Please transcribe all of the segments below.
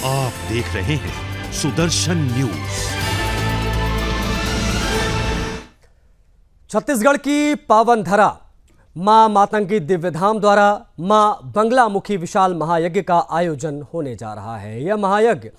आप देख रहे हैं सुदर्शन न्यूज। छत्तीसगढ़ की पावन धरा मां मातंगी दिव्यधाम द्वारा मां बंगलामुखी विशाल महायज्ञ का आयोजन होने जा रहा है। यह महायज्ञ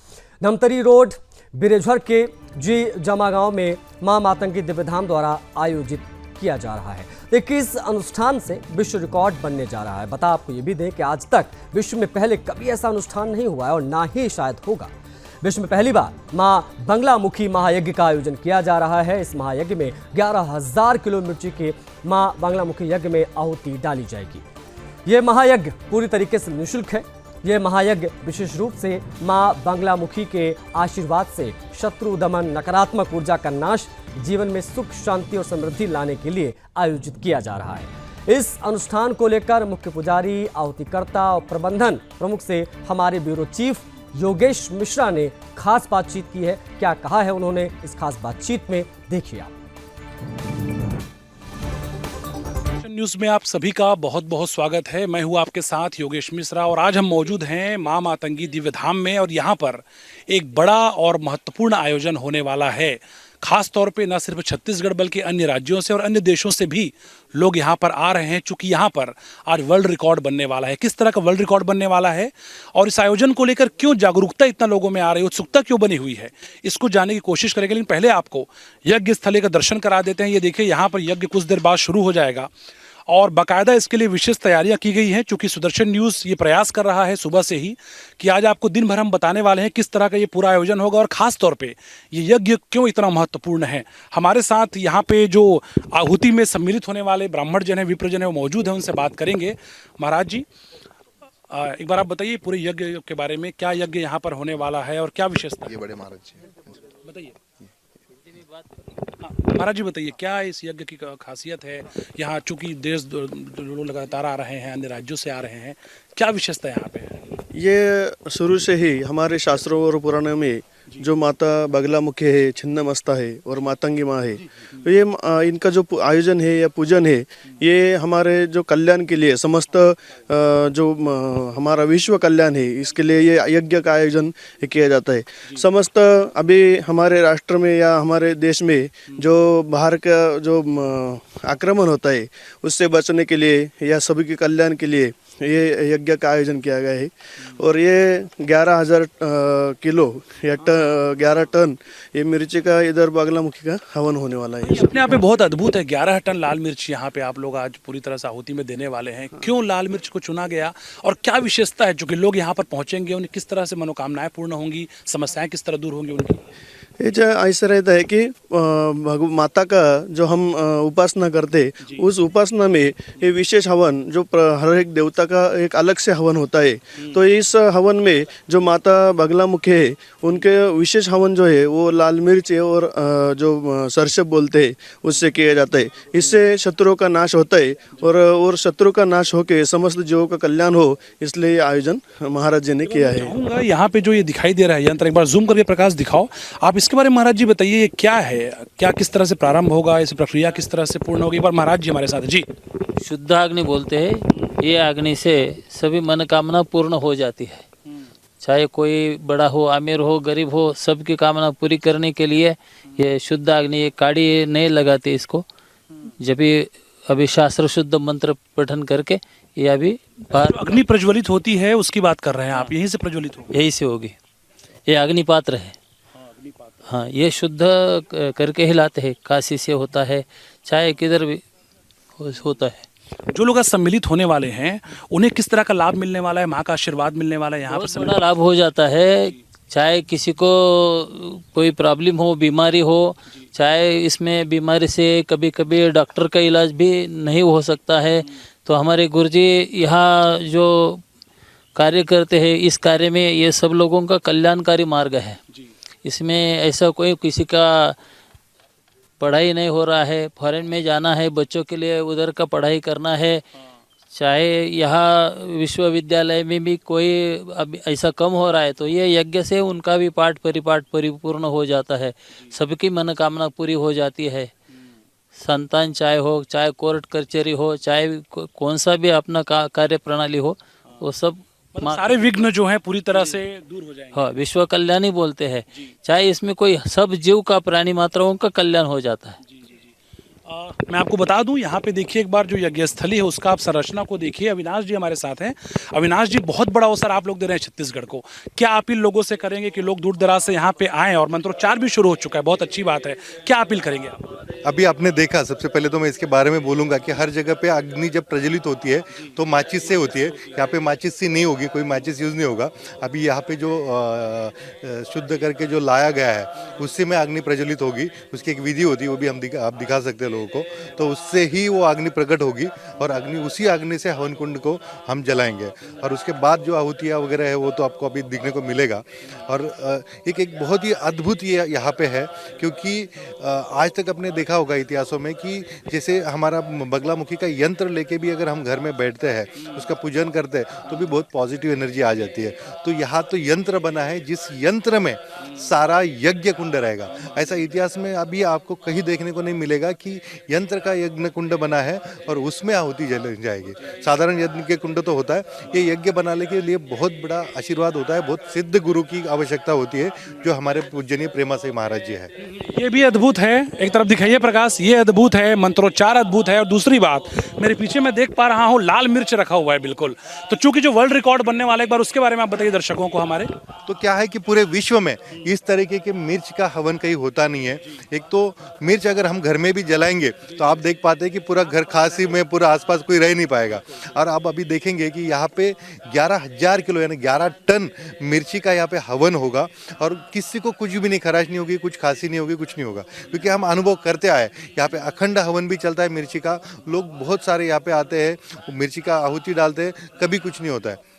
धमतरी रोड बिरेझर के जी जमा गांव में मां मातंगी दिव्यधाम द्वारा आयोजित किया जा रहा है। देखिए, इस अनुष्ठान से विश्व रिकॉर्ड बनने जा रहा है। बता आपको ये भी दें कि आज तक विश्व में पहले कभी ऐसा अनुष्ठान नहीं हुआ है और ना ही शायद होगा। विश्व में पहली बार मां बंगलामुखी महायज्ञ का आयोजन किया जा रहा है। इस महायज्ञ में 11,000 किलो मिर्ची के मां बंगलामुखी यज्ञ में आहुति डाली जाएगी। यह महायज्ञ पूरी तरीके से निःशुल्क है। यह महायज्ञ विशेष रूप से मां बंगलामुखी के आशीर्वाद से शत्रु दमन, नकारात्मक ऊर्जा का नाश, जीवन में सुख, शांति और समृद्धि लाने के लिए आयोजित किया जा रहा है। इस अनुष्ठान को लेकर मुख्य पुजारी, आहुतिकर्ता और प्रबंधन प्रमुख से हमारे ब्यूरो चीफ योगेश मिश्रा ने खास बातचीत की है। क्या कहा है उन्होंने इस खास बातचीत में, देखिए आप। न्यूज़ में आप सभी का बहुत बहुत स्वागत है। मैं हूं आपके साथ योगेश मिश्रा और आज हम मौजूद हैं मां मातंगी दिव्यधाम में और यहां पर एक बड़ा और महत्वपूर्ण आयोजन होने वाला है। खास तौर पे न सिर्फ छत्तीसगढ़ बल्कि अन्य राज्यों से और अन्य देशों से भी लोग यहाँ पर आ रहे हैं, चूंकि यहाँ पर आज वर्ल्ड रिकॉर्ड बनने वाला है। किस तरह का वर्ल्ड रिकॉर्ड बनने वाला है और इस आयोजन को लेकर क्यों जागरूकता इतना लोगों में आ रही है, उत्सुकता क्यों बनी हुई है, इसको जानने की कोशिश करेंगे। लेकिन पहले आपको यज्ञ स्थल का दर्शन करा देते हैं। ये देखिए, यहाँ पर यज्ञ कुछ देर बाद शुरू हो जाएगा और बाकायदा इसके लिए विशेष तैयारियां की गई हैं। चूंकि सुदर्शन न्यूज़ ये प्रयास कर रहा है सुबह से ही कि आज आपको दिन भर हम बताने वाले हैं किस तरह का ये पूरा आयोजन होगा और ख़ास तौर पे ये यज्ञ क्यों इतना महत्वपूर्ण है। हमारे साथ यहाँ पे जो आहुति में सम्मिलित होने वाले ब्राह्मण जन है, विप्रजन है, वो मौजूद हैं, उनसे बात करेंगे। महाराज जी, एक बार आप बताइए पूरे यज्ञ के बारे में, क्या यज्ञ यहाँ पर होने वाला है और क्या विशेषता? ये बड़े महाराज जी बताइए। महाराज जी बताइए, क्या इस यज्ञ की खासियत है? यहाँ चूंकि देश लोग लगातार आ रहे हैं, अन्य राज्यों से आ रहे हैं, क्या विशेषता यहाँ पे है? ये शुरू से ही हमारे शास्त्रों और पुराणों में जो माता बगलामुखी है, छिन्नमस्ता है और मातंगी माँ है, तो ये इनका जो आयोजन है या पूजन है, ये हमारे जो कल्याण के लिए, समस्त जो हमारा विश्व कल्याण है, इसके लिए ये यज्ञ का आयोजन किया जाता है। समस्त अभी हमारे राष्ट्र में या हमारे देश में जो बाहर का जो आक्रमण होता है उससे बचने के लिए या सभी के कल्याण के लिए ये यज्ञ का आयोजन किया गया है। और ये 11,000 किलो या 11 टन ये मिर्ची का इधर बगलामुखी का हवन होने वाला है। अपने आप में बहुत अद्भुत है। 11 टन लाल मिर्च यहाँ पे आप लोग आज पूरी तरह से आहुति में देने वाले हैं। क्यों लाल मिर्च को चुना गया और क्या विशेषता है? चूंकि लोग यहाँ पर पहुँचेंगे, उन्हें किस तरह से मनोकामनाएं पूर्ण होंगी, समस्याएं किस तरह दूर होंगी उनकी? ये जो ऐसा रहता है कि माता का जो हम उपासना करते, उस उपासना में ये विशेष हवन जो हर एक देवता का एक अलग से हवन होता है। तो इस हवन में जो माता बगलामुखी है उनके विशेष हवन जो है वो लाल मिर्च है और जो सरसब बोलते हैं उससे किया जाता है। इससे शत्रुओं का नाश होता है और शत्रु का नाश होकर समस्त जीवों का कल्याण हो, इसलिए आयोजन महाराज जी ने किया है। यहाँ पे जो ये दिखाई दे रहा है यंत्र, एक बार जूम करके प्रकाश दिखाओ आप इसके बारे में। महाराज जी बताइए, ये क्या है, क्या किस तरह से प्रारंभ होगा, इस प्रक्रिया किस तरह से पूर्ण होगी? एक बार महाराज जी हमारे साथ जी। शुद्ध अग्नि बोलते हैं। ये अग्नि से सभी मनोकामना पूर्ण हो जाती है। चाहे कोई बड़ा हो, अमीर हो, गरीब हो, सबकी कामना पूरी करने के लिए ये शुद्ध अग्नि, ये काड़ी नहीं लगाते इसको। जब भी अभी शास्त्र शुद्ध मंत्र पठन करके ये अभी अग्नि प्रज्वलित होती है उसकी बात कर रहे हैं आप, यहीं से प्रज्वलित हो? यही से होगी। ये अग्निपात्र है। हाँ, ये शुद्ध करके ही लाते हैं। काशी से होता है, चाहे किधर भी होता है। जो लोग आज सम्मिलित होने वाले हैं उन्हें किस तरह का लाभ मिलने वाला है, माँ का आशीर्वाद मिलने वाला है? यहाँ पर बड़ा लाभ हो जाता है। चाहे किसी को कोई प्रॉब्लम हो, बीमारी हो, चाहे इसमें बीमारी से कभी कभी डॉक्टर का इलाज भी नहीं हो सकता है, तो हमारे गुरुजी यहाँ जो कार्य करते हैं, इस कार्य में ये सब लोगों का कल्याणकारी मार्ग है। इसमें ऐसा कोई किसी का पढ़ाई नहीं हो रहा है, फॉरेन में जाना है बच्चों के लिए, उधर का पढ़ाई करना है, चाहे यहाँ विश्वविद्यालय में भी कोई अब ऐसा कम हो रहा है, तो ये यज्ञ से उनका भी पाठ परिपाठ परिपूर्ण हो जाता है। सबकी मनोकामना पूरी हो जाती है। संतान चाहे हो, चाहे कोर्ट कचहरी हो, चाहे कौन सा भी अपना कार्य प्रणाली हो, वो सब मतलब सारे विघ्न जो हैं पूरी तरह से दूर हो जाएंगे। हाँ, विश्व कल्याणी बोलते हैं। चाहे इसमें कोई सब जीव का, प्राणी मात्राओं का कल्याण हो जाता है। मैं आपको बता दूं, यहाँ पे देखिए एक बार जो यज्ञ स्थली है उसका आप संरचना को देखिए। अविनाश जी हमारे साथ हैं। अविनाश जी, बहुत बड़ा अवसर आप लोग दे रहे हैं छत्तीसगढ़ को। क्या अपील लोगों से करेंगे कि लोग दूर दराज से यहाँ पे आएँ? और मंत्रोच्चार भी शुरू हो चुका है, बहुत अच्छी बात है। क्या अपील करेंगे आप? अभी आपने देखा, सबसे पहले तो मैं इसके बारे में बोलूँगा कि हर जगह पे अग्नि जब प्रज्वलित होती है तो माचिस से होती है। यहाँ पे माचिस से नहीं होगी, कोई माचिस यूज़ नहीं होगा। अभी यहाँ पे जो शुद्ध करके जो लाया गया है उससे में अग्नि प्रज्वलित होगी। उसकी एक विधि होती है, वो भी आप दिखा सकते हैं लोगों को। तो उससे ही वो अग्नि प्रकट होगी और उसी अग्नि से हवन कुंड को हम जलाएंगे। और उसके बाद जो आहुतियाँ वगैरह है वो तो आपको अभी दिखने को मिलेगा। और एक बहुत ही अद्भुत ये यहाँ पे है, क्योंकि आज तक आपने देखा होगा इतिहासों में कि जैसे हमारा बगलामुखी का यंत्र लेके भी अगर हम घर में बैठते हैं, उसका पूजन करते हैं, तो भी बहुत पॉजिटिव एनर्जी आ जाती है। तो यहाँ तो यंत्र बना है, जिस यंत्र में सारा यज्ञ कुंड रहेगा। ऐसा इतिहास में अभी आपको कहीं देखने को नहीं मिलेगा कि यंत्र का यज्ञ कुंड बना है और उसमें आहुति जल जाएगी। साधारण यज्ञ के कुंड तो होता है, ये यज्ञ बनाने के लिए बहुत बड़ा आशीर्वाद होता है, बहुत सिद्ध गुरु की आवश्यकता होती है, जो हमारे पूजनीय प्रेमासाई महाराज जी है। ये भी अद्भुत है। एक तरफ दिखाइए प्रकाश, ये अद्भुत है, मंत्रोच्चार अद्भुत है। और दूसरी बात, मेरे पीछे मैं देख पा रहा हूँ लाल मिर्च रखा हुआ है बिल्कुल। तो चूंकि जो वर्ल्ड रिकॉर्ड बनने वाला है, एक बार उसके बारे में आप बताइए दर्शकों को हमारे। तो क्या है कि पूरे विश्व में इस तरीके के मिर्च का हवन कहीं होता नहीं है। एक तो मिर्च अगर हम घर में भी जलाएंगे तो आप देख पाते हैं कि पूरा घर खांसी में पूरा आसपास कोई रह नहीं पाएगा। और आप अभी देखेंगे कि यहाँ पे 11,000 किलो यानी 11 टन मिर्ची का यहाँ पे हवन होगा और किसी को कुछ भी नहीं, खराश नहीं होगी, कुछ खांसी नहीं होगी, कुछ नहीं होगा, क्योंकि हम अनुभव करते आए। यहाँ पे अखंड हवन भी चलता है मिर्ची का। लोग बहुत सारे यहाँ पे आते हैं, मिर्ची का आहुति डालते हैं, कभी कुछ नहीं होता है।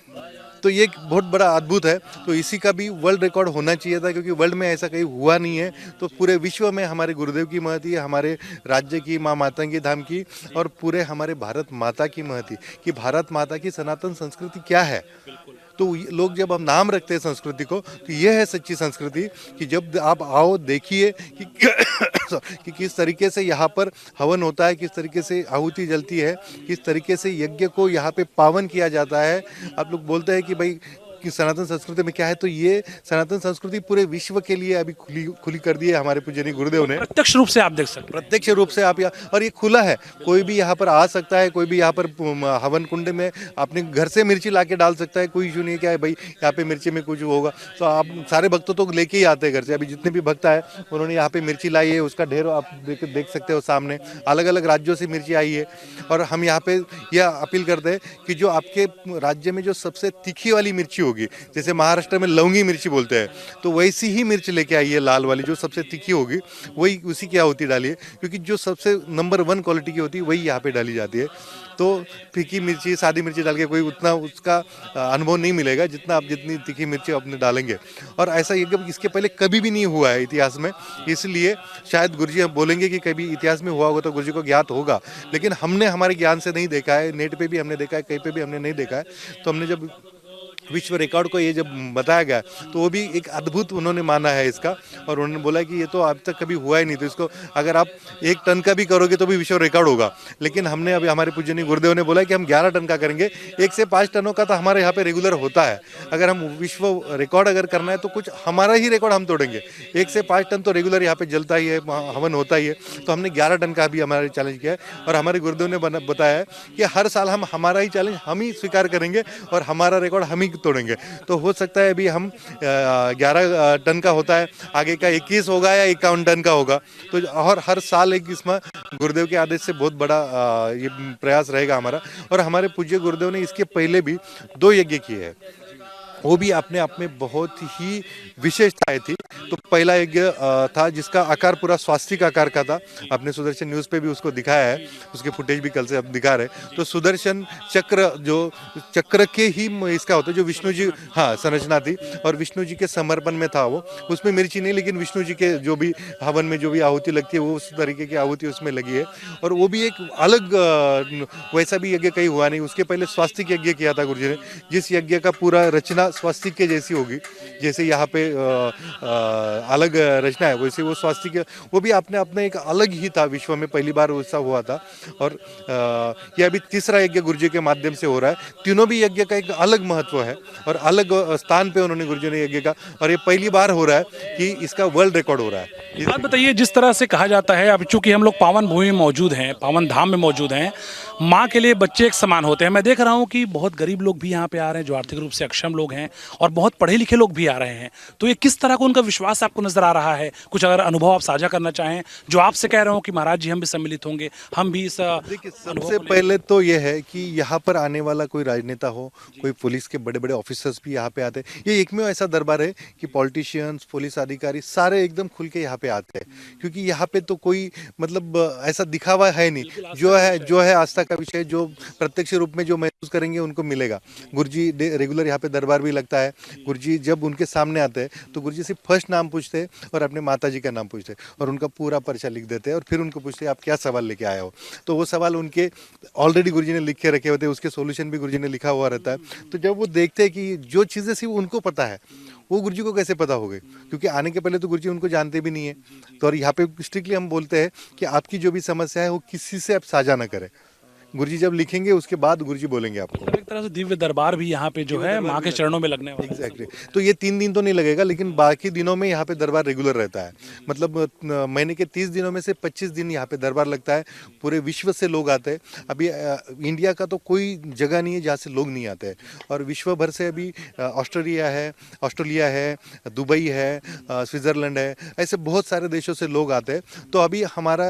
तो ये एक बहुत बड़ा अद्भुत है। तो इसी का भी वर्ल्ड रिकॉर्ड होना चाहिए था, क्योंकि वर्ल्ड में ऐसा कहीं हुआ नहीं है। तो पूरे विश्व में हमारे गुरुदेव की महती है, हमारे राज्य की माँ मातंगी धाम की, और पूरे हमारे भारत माता की महती कि भारत माता की सनातन संस्कृति क्या है। तो लोग जब हम नाम रखते हैं संस्कृति को, तो ये है सच्ची संस्कृति कि जब आप आओ देखिए कि किस तरीके से यहाँ पर हवन होता है, किस तरीके से आहुति जलती है, किस तरीके से यज्ञ को यहाँ पे पावन किया जाता है। आप लोग बोलते हैं कि भाई कि सनातन संस्कृति में क्या है, तो ये सनातन संस्कृति पूरे विश्व के लिए अभी खुली कर दी है हमारे पूजनीय गुरुदेव ने। प्रत्यक्ष रूप से आप देख सकते हैं, प्रत्यक्ष रूप से आप और ये खुला है, कोई भी यहाँ पर आ सकता है, कोई भी यहाँ पर हवन कुंड में अपने घर से मिर्ची ला के डाल सकता है। कोई इशू नहीं क्या है भाई यहाँ पे मिर्ची में कुछ होगा। तो आप सारे भक्त तो लेके ही आते हैं घर से। अभी जितने भी भक्त आए उन्होंने यहाँ पे मिर्ची लाई है, उसका ढेर आप देख सकते हो सामने। अलग अलग राज्यों से मिर्ची आई है। और हम यहाँ पे यह अपील करते हैं कि जो आपके राज्य में जो सबसे तीखी वाली मिर्ची होगी, जैसे महाराष्ट्र में लौंगी मिर्ची बोलते हैं, तो वैसी ही मिर्च लेके आइए, लाल वाली जो सबसे तीखी होगी वही, उसी की आहुति डालिए, क्योंकि जो सबसे नंबर 1 क्वालिटी की होती है वही यहाँ पे डाली जाती है। तो फीकी मिर्ची, सादी मिर्ची डाल के कोई उतना उसका अनुभव नहीं मिलेगा जितनी तीखी मिर्ची अपने डालेंगे। और ऐसा इसके पहले कभी भी नहीं हुआ है इतिहास में, इसलिए शायद गुरुजी हम बोलेंगे कि कभी इतिहास में हुआ होगा तो गुरुजी को ज्ञात होगा, लेकिन हमने हमारे ज्ञान से नहीं देखा है, नेट पे भी हमने देखा है, कहीं पे भी हमने नहीं देखा है। तो हमने जब विश्व रिकॉर्ड को ये जब बताया गया तो वो भी एक अद्भुत उन्होंने माना है इसका, और उन्होंने बोला कि ये तो अब तक कभी हुआ ही नहीं, तो इसको अगर आप 1 टन का भी करोगे तो भी विश्व रिकॉर्ड होगा। लेकिन हमने अभी हमारे पूजनीय गुरुदेव ने बोला कि हम 11 टन का करेंगे। 1 से 5 टनों का तो हमारे यहाँ पे रेगुलर होता है। अगर हम विश्व रिकॉर्ड अगर करना है तो कुछ हमारा ही रिकॉर्ड हम तोड़ेंगे। 1 से 5 टन तो रेगुलर यहाँ पे जलता ही है, हवन होता ही है। तो हमने 11 टन का भी हमारा चैलेंज किया है, और हमारे गुरुदेव ने बताया है कि हर साल हम हमारा ही चैलेंज हम ही स्वीकार करेंगे और हमारा रिकॉर्ड हम ही तोड़ेंगे। तो हो सकता है अभी हम 11 टन का होता है, आगे का 21 होगा या 51 टन का होगा। तो और हर साल एक इसमें गुरुदेव के आदेश से बहुत बड़ा ये प्रयास रहेगा हमारा। और हमारे पूज्य गुरुदेव ने इसके पहले भी 2 यज्ञ किए हैं, वो भी अपने आप में बहुत ही विशेषताएं थी। तो पहला यज्ञ था जिसका आकार पूरा स्वास्तिक आकार का था। अपने सुदर्शन न्यूज़ पे भी उसको दिखाया है, उसके फुटेज भी कल से अब दिखा रहे। तो सुदर्शन चक्र, जो चक्र के ही इसका होता है, जो विष्णु जी संरचना थी, और विष्णु जी के समर्पण में था वो। उसमें मिर्ची नहीं, लेकिन विष्णु जी के जो भी हवन में जो भी आहुति लगती है वो उस तरीके की आहुति उसमें लगी है। और वो भी एक अलग वैसा भी यज्ञ कहीं हुआ नहीं। उसके पहले स्वास्तिक यज्ञ किया था गुरुजी ने, जिस यज्ञ का पूरा रचना स्वास्तिक के जैसी होगी, जैसे यहाँ पे अलग रचना है वैसे वो स्वास्तिक वो भी अपने अपने एक अलग ही था, विश्व में पहली बार ऐसा हुआ था। और ये अभी तीसरा यज्ञ गुरुजी के माध्यम से हो रहा है। तीनों भी यज्ञ का एक अलग महत्व है और अलग स्थान पे उन्होंने गुरुजी ने यज्ञ का, और ये पहली बार हो रहा है कि इसका वर्ल्ड रिकॉर्ड हो रहा है। बात बताइए, जिस तरह से कहा जाता है, अब चूंकि हम लोग पावन भूमि में मौजूद हैं, पावन धाम में मौजूद हैं, माँ के लिए बच्चे एक समान होते हैं। मैं देख रहा हूँ कि बहुत गरीब लोग भी यहाँ पे आ रहे हैं, जो आर्थिक रूप से अक्षम लोग हैं, और बहुत पढ़े लिखे लोग भी आ रहे हैं। तो ये किस तरह का उनका विश्वास आपको नजर आ रहा है? कुछ अगर अनुभव आप साझा करना चाहें, जो आपसे कह रहे हो कि महाराज जी हम भी सम्मिलित होंगे, हम भी इस देखिए, सबसे पहले तो ये है कि यहाँ पर आने वाला कोई राजनेता हो, कोई पुलिस के बड़े बड़े ऑफिसर्स भी यहाँ पे आते हैं। ये एकमेव ऐसा दरबार है कि पॉलिटिशियंस, पुलिस अधिकारी सारे एकदम खुल के यहाँ पे आते हैं, क्योंकि यहाँ पे तो कोई मतलब ऐसा दिखावा है नहीं। जो है आस्था का विषय, जो प्रत्यक्ष रूप में जो महसूस करेंगे उनको मिलेगा। गुरुजी रेगुलर यहाँ पे दरबार भी लगता है। गुरुजी जब उनके सामने आते हैं तो गुरुजी सिर्फ फर्स्ट नाम पूछते हैं और अपने माता जी का नाम पूछते हैं और उनका पूरा पर्चा लिख देते हैं, और फिर उनको पूछते हैं आप क्या सवाल लेके आए हो। तो वो सवाल उनके ऑलरेडी गुरुजी ने लिख के रखे होते हैं, उसके सोल्यूशन भी गुरुजी ने लिखा हुआ रहता है। तो जब वो देखते हैं कि जो चीज़ें सिर्फ उनको पता है वो गुरुजी को कैसे पता होगी, क्योंकि आने के पहले तो गुरुजी उनको जानते भी नहीं है। तो और यहाँ पे स्ट्रिक्टली हम बोलते हैं कि आपकी जो भी समस्या है वो किसी से आप साझा ना करें। गुरुजी जब लिखेंगे उसके बाद गुरुजी बोलेंगे आपको। एक तरह से दिव्य दरबार भी यहाँ पे जो है माँ के चरणों में लगने वाला है। एग्जैक्टली। तो ये 3 दिन तो नहीं लगेगा, लेकिन बाकी दिनों में यहाँ पे दरबार रेगुलर रहता है। मतलब महीने के 30 दिनों में से 25 दिन यहाँ पे दरबार लगता है। पूरे विश्व से लोग आते हैं। अभी इंडिया का तो कोई जगह नहीं है जहाँ से लोग नहीं आते हैं, और विश्व भर से अभी ऑस्ट्रेलिया है, दुबई है, स्विट्ज़रलैंड है, ऐसे बहुत सारे देशों से लोग आते हैं। तो अभी हमारा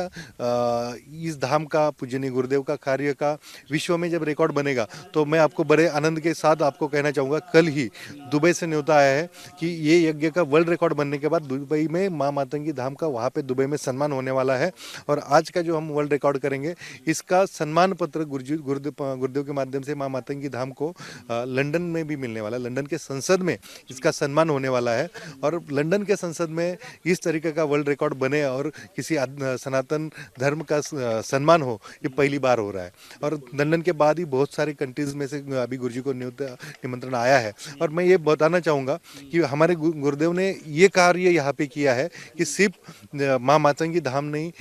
इस धाम का, पूजनीय गुरुदेव का कार्य का विश्व में जब रिकॉर्ड बनेगा तो मैं आपको बड़े आनंद के साथ आपको कहना चाहूँगा, कल ही दुबई से न्योता आया है कि ये यज्ञ का वर्ल्ड रिकॉर्ड बनने के बाद दुबई में माँ मातंगी धाम का वहाँ पे दुबई में सम्मान होने वाला है। और आज का जो हम वर्ल्ड रिकॉर्ड करेंगे, इसका सम्मान पत्र गुरुदेव के माध्यम से माँ मातंगी धाम को लंदन में भी मिलने वाला है। लंदन के संसद में इसका सम्मान होने वाला है, और लंदन के संसद में इस तरीके का वर्ल्ड रिकॉर्ड बने और किसी सनातन धर्म का सम्मान हो, ये पहली बार हो रहा है। और लंदन के बाद ही बहुत सारे कंट्रीज में से अभी गुरुजी को निमंत्रण आया है। और मैं ये बताना चाहूँगा कि हमारे गुरुदेव ने ये कार्य यहाँ पे किया है कि सिर्फ माँ मातंगी धाम नहीं,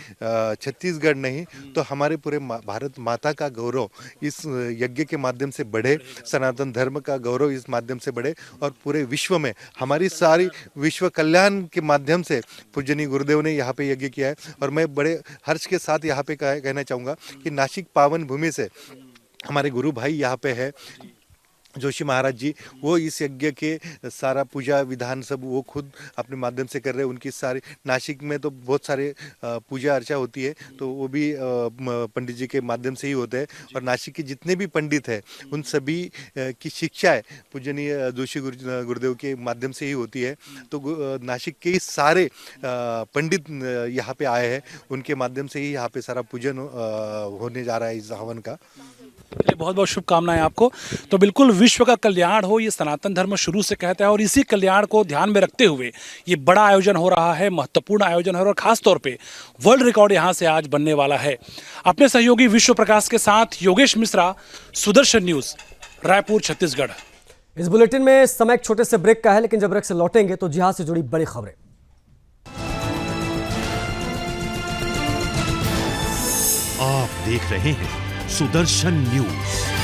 छत्तीसगढ़ नहीं, तो हमारे पूरे भारत माता का गौरव इस यज्ञ के माध्यम से बढ़े, सनातन धर्म का गौरव इस माध्यम से बढ़े, और पूरे विश्व में हमारी सारी विश्व कल्याण के माध्यम से पूजनीय गुरुदेव ने यहाँ पे यज्ञ किया है। और मैं बड़े हर्ष के साथ यहाँ पे कहना चाहूँगा कि नासिक पावन भूमि से हमारे गुरु भाई यहाँ पे है, जोशी महाराज जी, वो इस यज्ञ के सारा पूजा विधान सब वो खुद अपने माध्यम से कर रहे हैं। उनकी सारी, नासिक में तो बहुत सारे पूजा अर्चा होती है, तो वो भी पंडित जी के माध्यम से ही होते हैं। और नासिक के जितने भी पंडित हैं उन सभी की शिक्षाएं पूजनीय जोशी गुरुदेव के माध्यम से ही होती है। तो नासिक के सारे पंडित यहाँ पे आए हैं, उनके माध्यम से ही यहाँ पे सारा पूजन होने जा रहा है इस हवन का। बहुत बहुत शुभकामनाएं आपको। तो बिल्कुल विश्व का कल्याण हो, ये सनातन धर्म शुरू से कहता है, और इसी कल्याण को ध्यान में रखते हुए ये बड़ा आयोजन हो रहा है, महत्वपूर्ण आयोजन है, और खास तौर पे वर्ल्ड रिकॉर्ड यहाँ से आज बनने वाला है। अपने सहयोगी विश्व प्रकाश के साथ योगेश मिश्रा, सुदर्शन न्यूज, रायपुर, छत्तीसगढ़। इस बुलेटिन में समय एक छोटे से ब्रेक का है, लेकिन जब ब्रेक से लौटेंगे तो जिहाद से जुड़ी बड़ी खबरें। आप देख रहे हैं सुदर्शन न्यूज।